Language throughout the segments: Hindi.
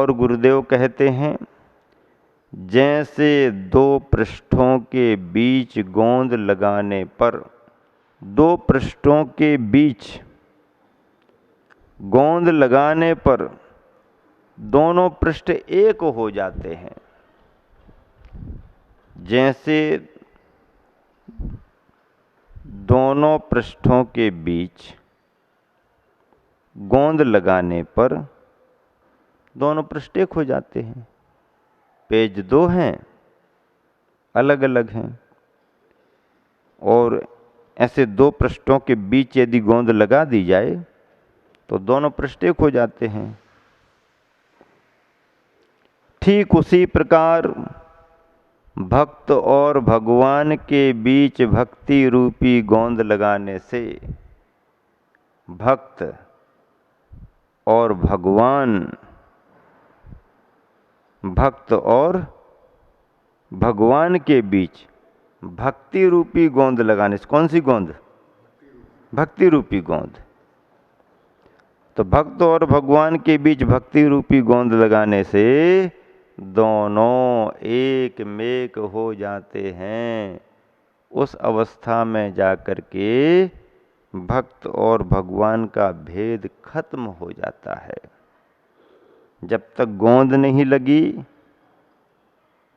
और गुरुदेव कहते हैं, जैसे दो पृष्ठों के बीच गोंद लगाने पर, दो पृष्ठों के बीच गोंद लगाने पर दोनों पृष्ठ एक हो जाते हैं। जैसे दोनों पृष्ठों के बीच गोंद लगाने पर दोनों पृष्ठ एक हो जाते हैं। पेज दो हैं, अलग अलग हैं, और ऐसे दो पृष्ठों के बीच यदि गोंद लगा दी जाए तो दोनों पृष्ठ एक हो जाते हैं। ठीक उसी प्रकार भक्त और भगवान के बीच भक्ति रूपी गोंद लगाने से भक्त और भगवान, भक्त और भगवान के बीच भक्ति रूपी गोंद लगाने से, कौन सी गोंद? भक्ति रूपी गोंद। तो भक्त और भगवान के बीच भक्ति रूपी गोंद लगाने से दोनों एक मेक हो जाते हैं। उस अवस्था में जाकर के भक्त और भगवान का भेद खत्म हो जाता है। जब तक गोंद नहीं लगी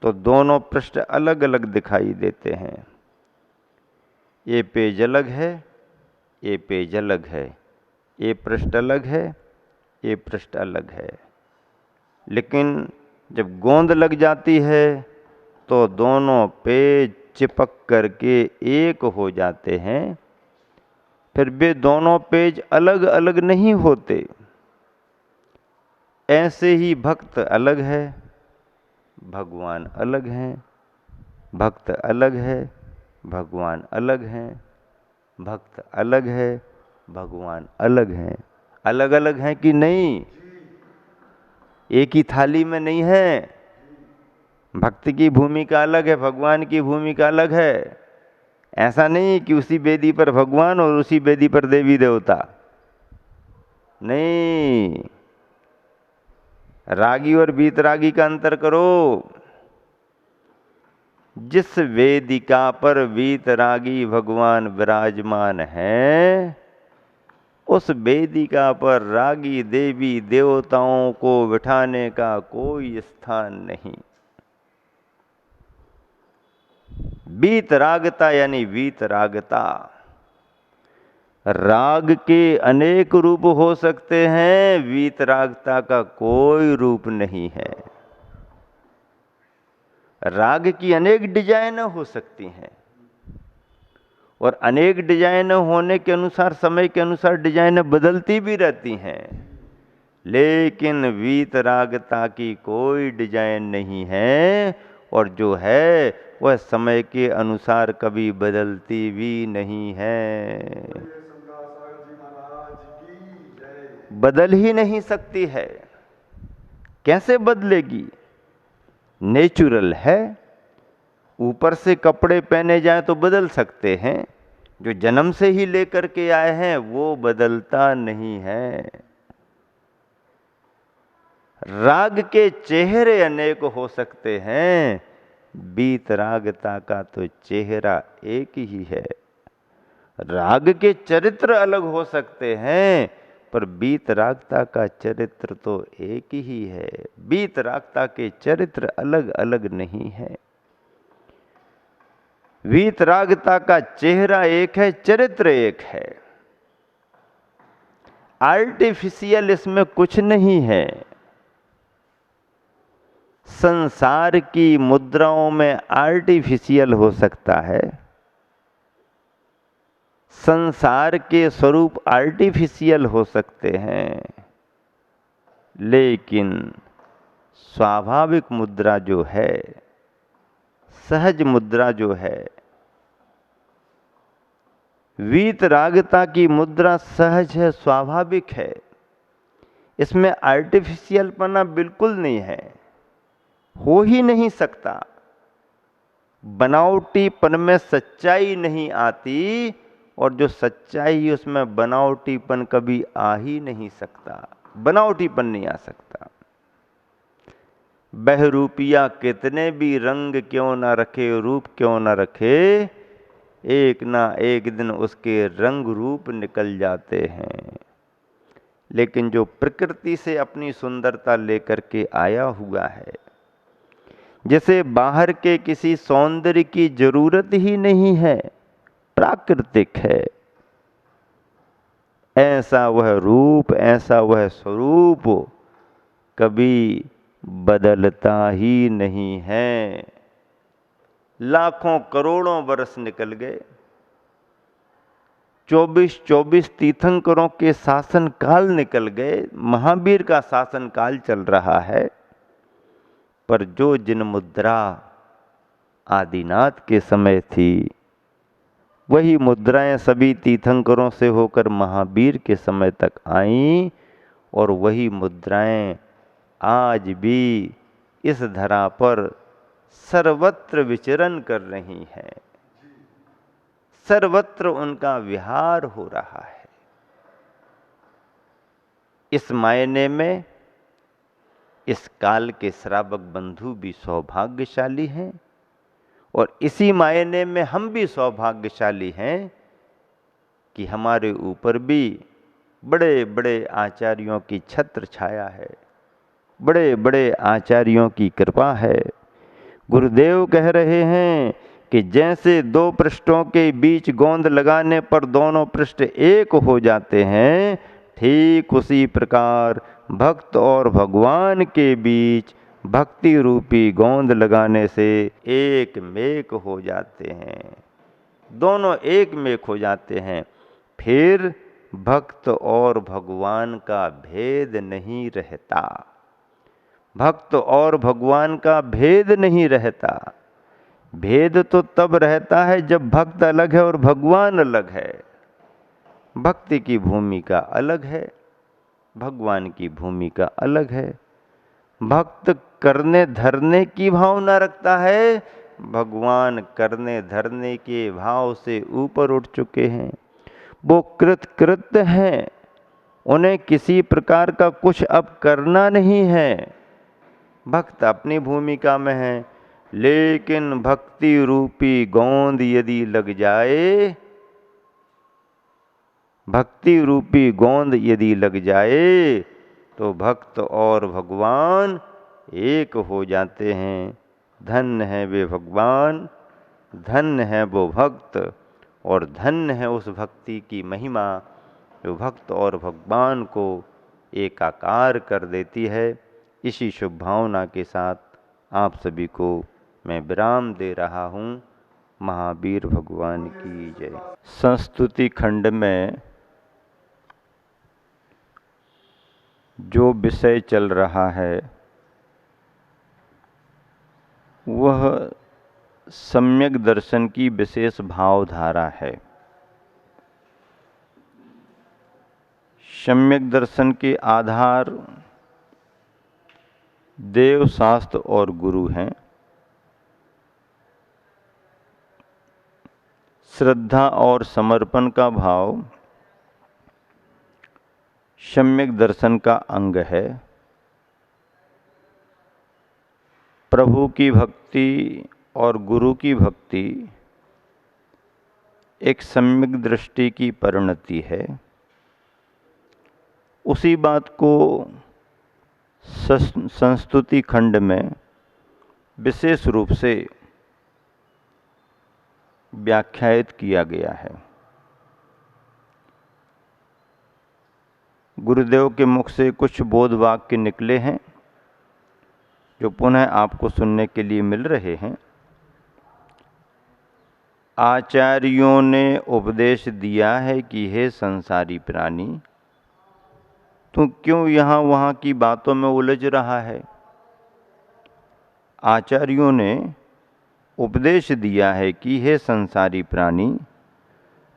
तो दोनों पृष्ठ अलग अलग दिखाई देते हैं। ये पेज अलग है, ये पेज अलग है, ये पृष्ठ अलग है, ये पृष्ठ अलग है। लेकिन जब गोंद लग जाती है तो दोनों पेज चिपक करके एक हो जाते हैं। फिर वे दोनों पेज अलग अलग नहीं होते। ऐसे ही भक्त अलग है, भगवान अलग हैं, भक्त अलग है, भगवान अलग हैं, भक्त अलग है, भगवान अलग हैं। अलग अलग हैं कि नहीं? एक ही थाली में नहीं है। भक्त की भूमिका अलग है, भगवान की भूमिका अलग है। ऐसा नहीं कि उसी वेदी पर भगवान और उसी वेदी पर देवी देवता, नहीं। रागी और वीतरागी का अंतर करो। जिस वेदिका पर वीतरागी भगवान विराजमान हैं, उस वेदिका पर रागी देवी देवताओं को बिठाने का कोई स्थान नहीं। वीतरागता यानी वीतरागता, राग के अनेक रूप हो सकते हैं, वीतरागता का कोई रूप नहीं है। राग की अनेक डिजाइन हो सकती हैं और अनेक डिजाइन होने के अनुसार, समय के अनुसार डिजाइन बदलती भी रहती हैं। लेकिन वीतरागता की कोई डिजाइन नहीं है, और जो है वह समय के अनुसार कभी बदलती भी नहीं है। बदल ही नहीं सकती है। कैसे बदलेगी? नेचुरल है। ऊपर से कपड़े पहने जाएं तो बदल सकते हैं, जो जन्म से ही लेकर के आए हैं वो बदलता नहीं है। राग के चेहरे अनेक हो सकते हैं, वीतरागता का तो चेहरा एक ही है। राग के चरित्र अलग हो सकते हैं, पर वीतरागता का चरित्र तो एक ही है। वीतरागता के चरित्र अलग अलग नहीं है। वीतरागता का चेहरा एक है, चरित्र एक है। आर्टिफिशियल इसमें कुछ नहीं है। संसार की मुद्राओं में आर्टिफिशियल हो सकता है, संसार के स्वरूप आर्टिफिशियल हो सकते हैं, लेकिन स्वाभाविक मुद्रा जो है, सहज मुद्रा जो है, वीतरागता की मुद्रा सहज है, स्वाभाविक है। इसमें आर्टिफिशियल पना बिल्कुल नहीं है, हो ही नहीं सकता। बनावटीपन में सच्चाई नहीं आती, और जो सच्चाई उसमें बनावटीपन कभी आ ही नहीं सकता। बनावटीपन नहीं आ सकता। बहरूपिया कितने भी रंग क्यों ना रखे, रूप क्यों ना रखे, एक ना एक दिन उसके रंग रूप निकल जाते हैं। लेकिन जो प्रकृति से अपनी सुंदरता लेकर के आया हुआ है, जिसे बाहर के किसी सौंदर्य की जरूरत ही नहीं है, प्राकृतिक है, ऐसा वह रूप, ऐसा वह स्वरूप कभी बदलता ही नहीं है। लाखों करोड़ों वर्ष निकल गए, 24 तीर्थंकरों के शासन काल निकल गए, महावीर का शासन काल चल रहा है, पर जो जिन मुद्रा आदिनाथ के समय थी, वही मुद्राएं सभी तीर्थंकरों से होकर महावीर के समय तक आईं, और वही मुद्राएं आज भी इस धरा पर सर्वत्र विचरण कर रही हैं, सर्वत्र उनका विहार हो रहा है। इस मायने में इस काल के श्रावक बंधु भी सौभाग्यशाली हैं, और इसी मायने में हम भी सौभाग्यशाली हैं कि हमारे ऊपर भी बड़े बड़े आचार्यों की छत्र छाया है, बड़े बड़े आचार्यों की कृपा है। गुरुदेव कह रहे हैं कि जैसे दो पृष्ठों के बीच गोंद लगाने पर दोनों पृष्ठ एक हो जाते हैं, ठीक उसी प्रकार भक्त और भगवान के बीच भक्ति रूपी गोंद लगाने से एक मेक हो जाते हैं, दोनों एक मेक हो जाते हैं। फिर भक्त और भगवान का भेद नहीं रहता, भक्त और भगवान का भेद नहीं रहता। भेद तो तब रहता है जब भक्त अलग है और भगवान अलग है। भक्ति की भूमिका अलग है, भगवान की भूमिका अलग है। भक्त करने धरने की भावना रखता है, भगवान करने धरने के भाव से ऊपर उठ चुके हैं। वो कृतकृत्य हैं, उन्हें किसी प्रकार का कुछ अब करना नहीं है। भक्त अपनी भूमिका में है, लेकिन भक्ति रूपी गोंद यदि लग जाए, भक्ति रूपी गोंद यदि लग जाए, तो भक्त और भगवान एक हो जाते हैं। धन्य है वे भगवान, धन्य है वो भक्त, और धन्य है उस भक्ति की महिमा जो भक्त और भगवान को एकाकार कर देती है। इसी शुभ भावना के साथ आप सभी को मैं विराम दे रहा हूँ। महावीर भगवान की जय। संस्तुति खंड में जो विषय चल रहा है वह सम्यक दर्शन की विशेष भावधारा है। सम्यक दर्शन के आधार देव, शास्त्र और गुरु हैं। श्रद्धा और समर्पण का भाव सम्यक दर्शन का अंग है। प्रभु की भक्ति और गुरु की भक्ति एक सम्यक दृष्टि की परिणति है। उसी बात को संस्तुति खंड में विशेष रूप से व्याख्यायित किया गया है। गुरुदेव के मुख से कुछ बोध वाक्य निकले हैं जो पुनः आपको सुनने के लिए मिल रहे हैं। आचार्यों ने उपदेश दिया है कि हे संसारी प्राणी, तू क्यों यहाँ वहाँ की बातों में उलझ रहा है। आचार्यों ने उपदेश दिया है कि हे संसारी प्राणी,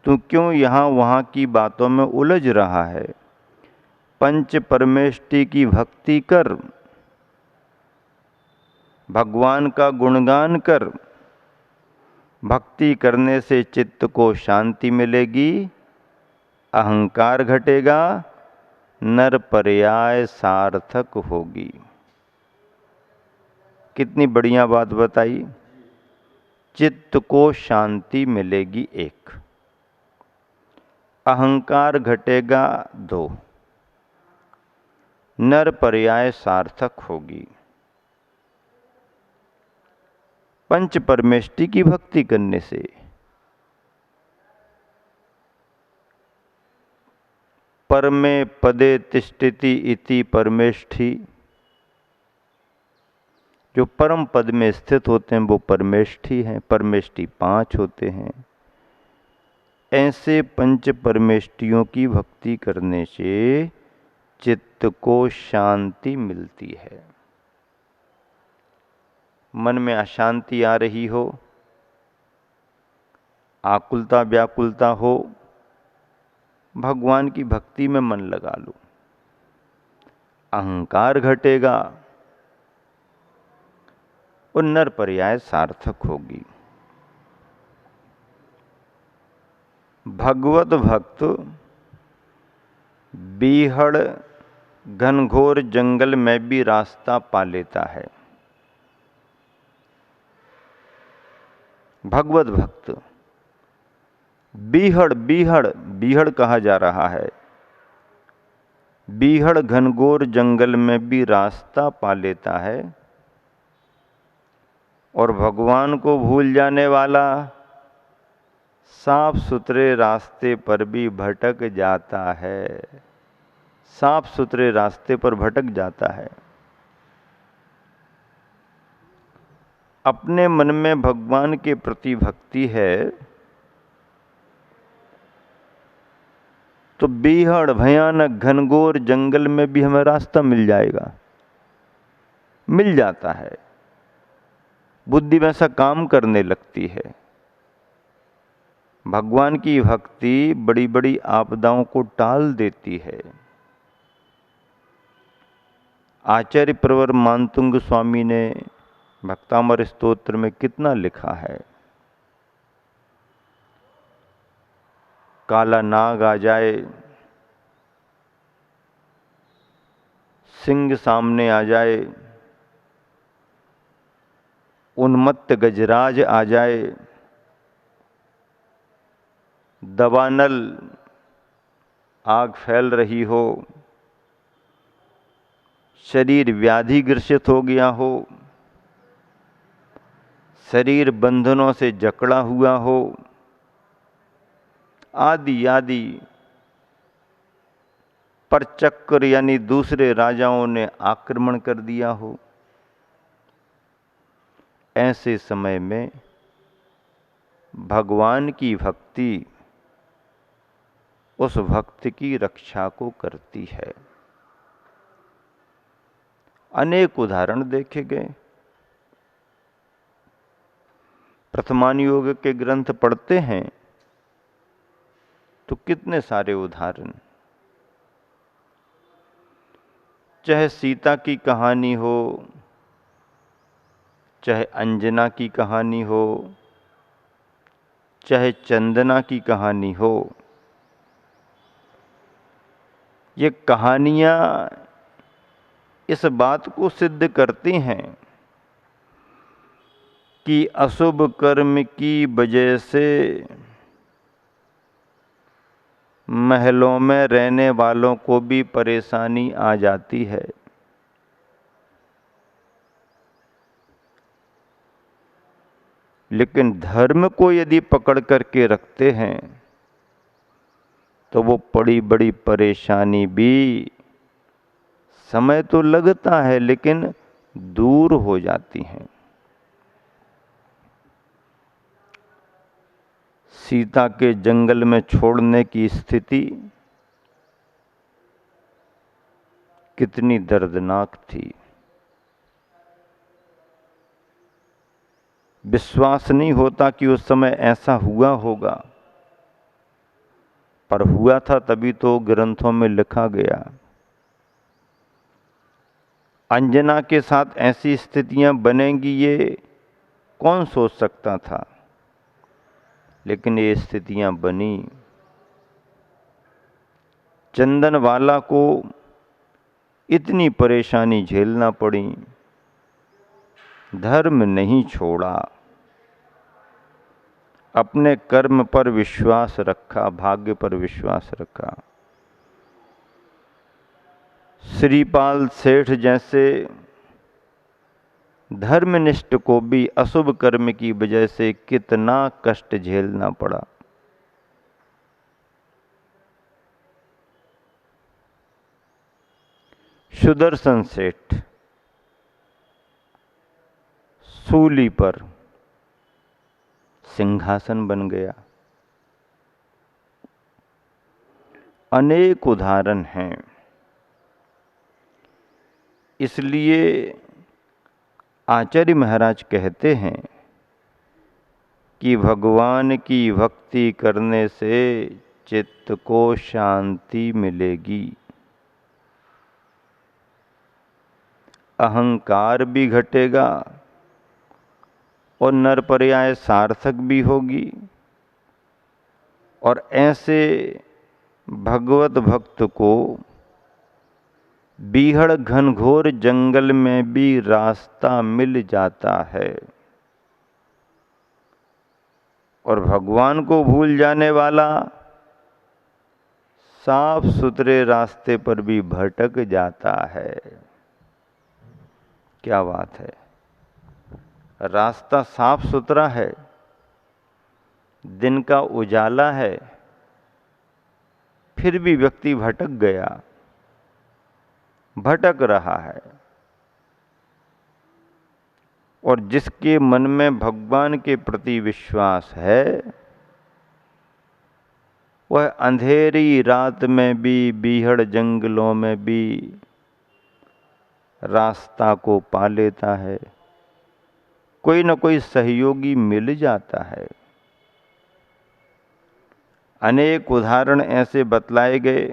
तू क्यों यहाँ वहाँ की बातों में उलझ रहा है। पंच परमेष्टि की भक्ति कर, भगवान का गुणगान कर। भक्ति करने से चित्त को शांति मिलेगी, अहंकार घटेगा, नर पर्याय सार्थक होगी। कितनी बढ़िया बात बताई। चित्त को शांति मिलेगी 1, अहंकार घटेगा 2, नर पर्याय सार्थक होगी। पंच परमेष्टि की भक्ति करने से परमे पदे तिष्ठति इति परमेष्ठि, जो परम पद में स्थित होते हैं वो परमेष्ठि हैं। परमेष्ठि 5 होते हैं। ऐसे पंच परमेष्टियों की भक्ति करने से चित्त को शांति मिलती है। मन में अशांति आ रही हो, आकुलता व्याकुलता हो, भगवान की भक्ति में मन लगा लो, अहंकार घटेगा और नर पर्याय सार्थक होगी। भगवत भक्त बीहड़ घनघोर जंगल में भी रास्ता पा लेता है। भगवत भक्त बीहड़ बीहड़ बीहड़ कहा जा रहा है, बीहड़ घनघोर जंगल में भी रास्ता पा लेता है। और भगवान को भूल जाने वाला साफ सुथरे रास्ते पर भी भटक जाता है, साफ सुथरे रास्ते पर भटक जाता है। अपने मन में भगवान के प्रति भक्ति है तो बीहड़ भयानक घनघोर जंगल में भी हमें रास्ता मिल जाएगा, मिल जाता है। बुद्धि वैसा काम करने लगती है। भगवान की भक्ति बड़ी बड़ी आपदाओं को टाल देती है। आचार्य प्रवर मानतुंग स्वामी ने भक्तामर स्तोत्र में कितना लिखा है। काला नाग आ जाए, सिंह सामने आ जाए, उन्मत्त गजराज आ जाए, दवानल आग फैल रही हो, शरीर व्याधि ग्रसित हो गया हो, शरीर बंधनों से जकड़ा हुआ हो, आदि आदि, पर चक्र यानी दूसरे राजाओं ने आक्रमण कर दिया हो, ऐसे समय में भगवान की भक्ति उस भक्त की रक्षा को करती है। अनेक उदाहरण देखे गए। प्रथमान योग के ग्रंथ पढ़ते हैं तो कितने सारे उदाहरण, चाहे सीता की कहानी हो, चाहे अंजना की कहानी हो, चाहे चंदना की कहानी हो, ये कहानियां इस बात को सिद्ध करती हैं कि अशुभ कर्म की वजह से महलों में रहने वालों को भी परेशानी आ जाती है। लेकिन धर्म को यदि पकड़ करके रखते हैं तो वो बड़ी बड़ी परेशानी भी, समय तो लगता है लेकिन दूर हो जाती हैं। सीता के जंगल में छोड़ने की स्थिति कितनी दर्दनाक थी। विश्वास नहीं होता कि उस समय ऐसा हुआ होगा, पर हुआ था, तभी तो ग्रंथों में लिखा गया। अंजना के साथ ऐसी स्थितियां बनेंगी ये कौन सोच सकता था, लेकिन ये स्थितियां बनी। चंदनवाला को इतनी परेशानी झेलना पड़ी, धर्म नहीं छोड़ा, अपने कर्म पर विश्वास रखा, भाग्य पर विश्वास रखा। श्रीपाल सेठ जैसे धर्मनिष्ठ को भी अशुभ कर्म की वजह से कितना कष्ट झेलना पड़ा। सुदर्शन सेठ सूली पर सिंहासन बन गया। अनेक उदाहरण हैं। इसलिए आचार्य महाराज कहते हैं कि भगवान की भक्ति करने से चित्त को शांति मिलेगी, अहंकार भी घटेगा और नरपर्याय सार्थक भी होगी। और ऐसे भगवत भक्त को बीहड़ घनघोर जंगल में भी रास्ता मिल जाता है। और भगवान को भूल जाने वाला साफ सुथरे रास्ते पर भी भटक जाता है। क्या बात है, रास्ता साफ सुथरा है, दिन का उजाला है, फिर भी व्यक्ति भटक गया, भटक रहा है। और जिसके मन में भगवान के प्रति विश्वास है, वह अंधेरी रात में भी, बीहड़ जंगलों में भी रास्ता को पा लेता है। कोई न कोई सहयोगी मिल जाता है। अनेक उदाहरण ऐसे बतलाए गए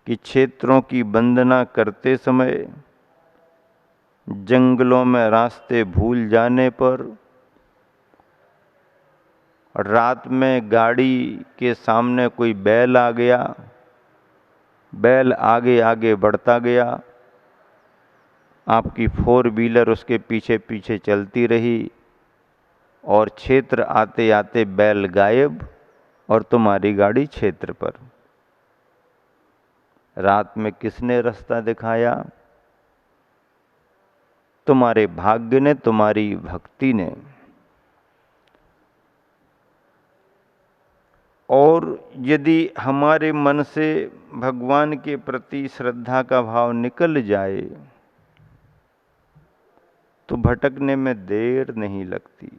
कि क्षेत्रों की वंदना करते समय जंगलों में रास्ते भूल जाने पर, रात में गाड़ी के सामने कोई बैल आ गया, बैल आगे आगे बढ़ता गया, आपकी 4 व्हीलर उसके पीछे पीछे चलती रही और क्षेत्र आते आते बैल गायब और तुम्हारी गाड़ी क्षेत्र पर। रात में किसने रास्ता दिखाया? तुम्हारे भाग्य ने, तुम्हारी भक्ति ने। और यदि हमारे मन से भगवान के प्रति श्रद्धा का भाव निकल जाए तो भटकने में देर नहीं लगती।